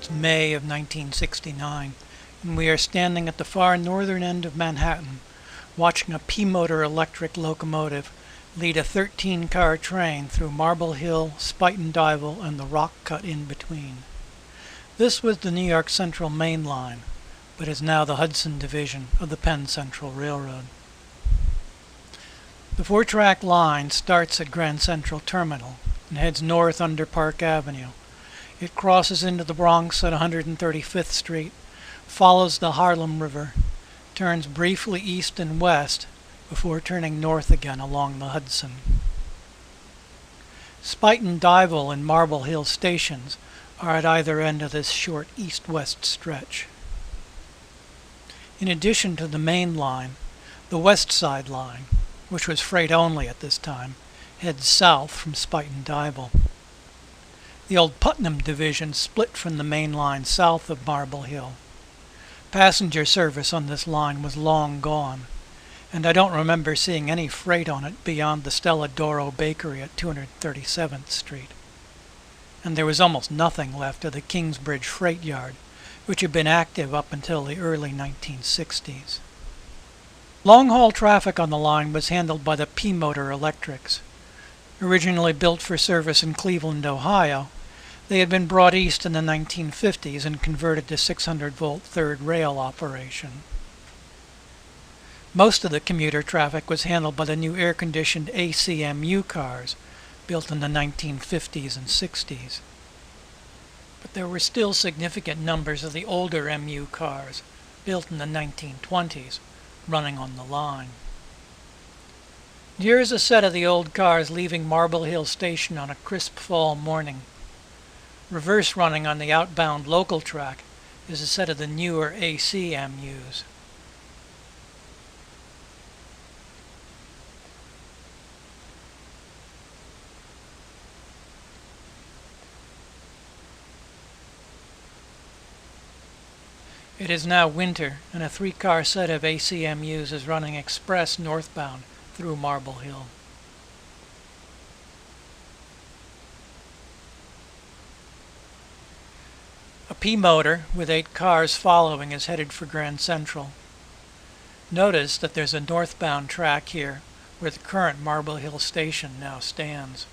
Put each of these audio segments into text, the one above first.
It's May of 1969, and we are standing at the far northern end of Manhattan, watching a P-motor electric locomotive lead a 13-car train through Marble Hill, Spuyten Duyvil, and the rock cut in between. This was the New York Central Main Line, but is now the Hudson division of the Penn Central Railroad. The four-track line starts at Grand Central Terminal and heads north under Park Avenue. It crosses into the Bronx at 135th Street, follows the Harlem River, turns briefly east and west before turning north again along the Hudson. Spuyten Duyvil and Marble Hill stations are at either end of this short east-west stretch. In addition to the main line, the Westside Line, which was freight only at this time, heads south from Spuyten Duyvil. The old Putnam division split from the main line south of Marble Hill. Passenger service on this line was long gone, and I don't remember seeing any freight on it beyond the Stella D'Oro Bakery at 237th Street. And there was almost nothing left of the Kingsbridge Freight Yard, which had been active up until the early 1960s. Long-haul traffic on the line was handled by the P-motor electrics. Originally built for service in Cleveland, Ohio, they had been brought east in the 1950s and converted to 600-volt third rail operation. Most of the commuter traffic was handled by the new air-conditioned ACMU cars, built in the 1950s and 60s. But there were still significant numbers of the older MU cars, built in the 1920s, running on the line. Here is a set of the old cars leaving Marble Hill Station on a crisp fall morning. Reverse running on the outbound local track is a set of the newer ACMUs. It is now winter, and a 3-car set of ACMUs is running express northbound through Marble Hill. A P-motor with 8 cars following is headed for Grand Central. Notice that there's a northbound track here where the current Marble Hill station now stands.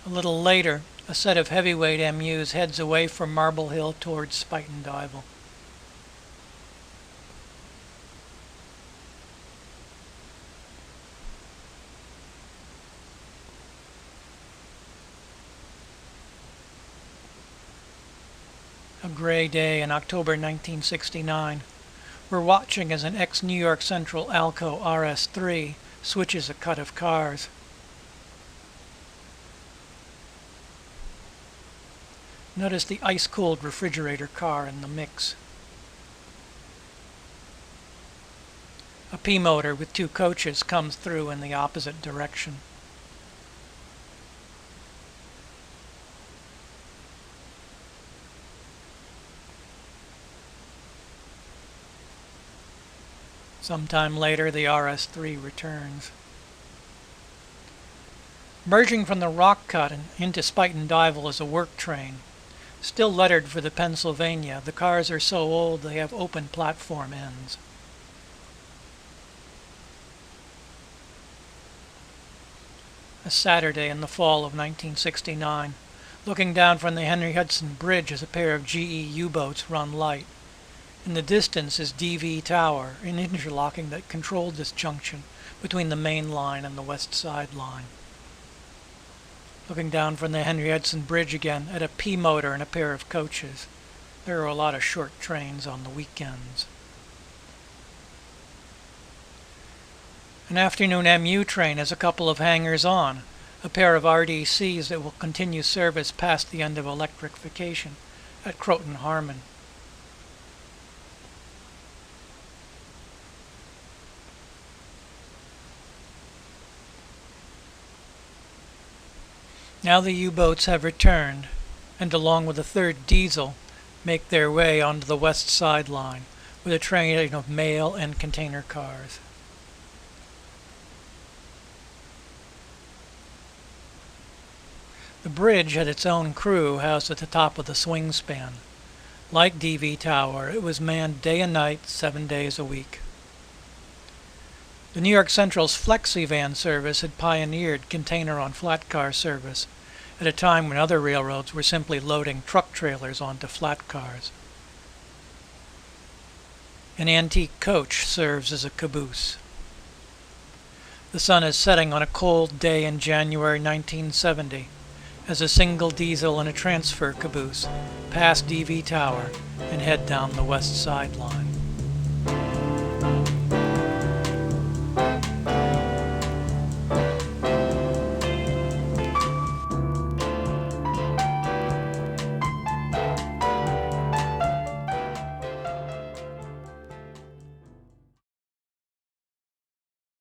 A little later, a set of heavyweight MUs heads away from Marble Hill towards Spuyten Duyvil. A gray day in October 1969. We're watching as an ex-New York Central Alco RS3 switches a cut of cars. Notice the ice-cooled refrigerator car in the mix. A P-motor with 2 coaches comes through in the opposite direction. Sometime later, the RS3 returns. Merging from the rock cut and into Spuyten Duyvil is a work train. Still lettered for the Pennsylvania, the cars are so old they have open platform ends. A Saturday in the fall of 1969. Looking down from the Henry Hudson Bridge as a pair of GE U-boats run light. In the distance is DV Tower, an interlocking that controlled this junction between the main line and the Westside Line. Looking down from the Henry Hudson Bridge again at a P-motor and a pair of coaches. There are a lot of short trains on the weekends. An afternoon MU train has a couple of hangers on, a pair of RDCs that will continue service past the end of electrification at Croton Harmon. Now the U-boats have returned, and along with a third diesel make their way onto the Westside Line with a train of mail and container cars. The bridge had its own crew housed at the top of the swing span. Like DV Tower, it was manned day and night, 7 days a week. The New York Central's flexi van service had pioneered container-on-flat car service at a time when other railroads were simply loading truck trailers onto flat cars. An antique coach serves as a caboose. The sun is setting on a cold day in January 1970 as a single diesel and a transfer caboose pass DV Tower and head down the West Side Line.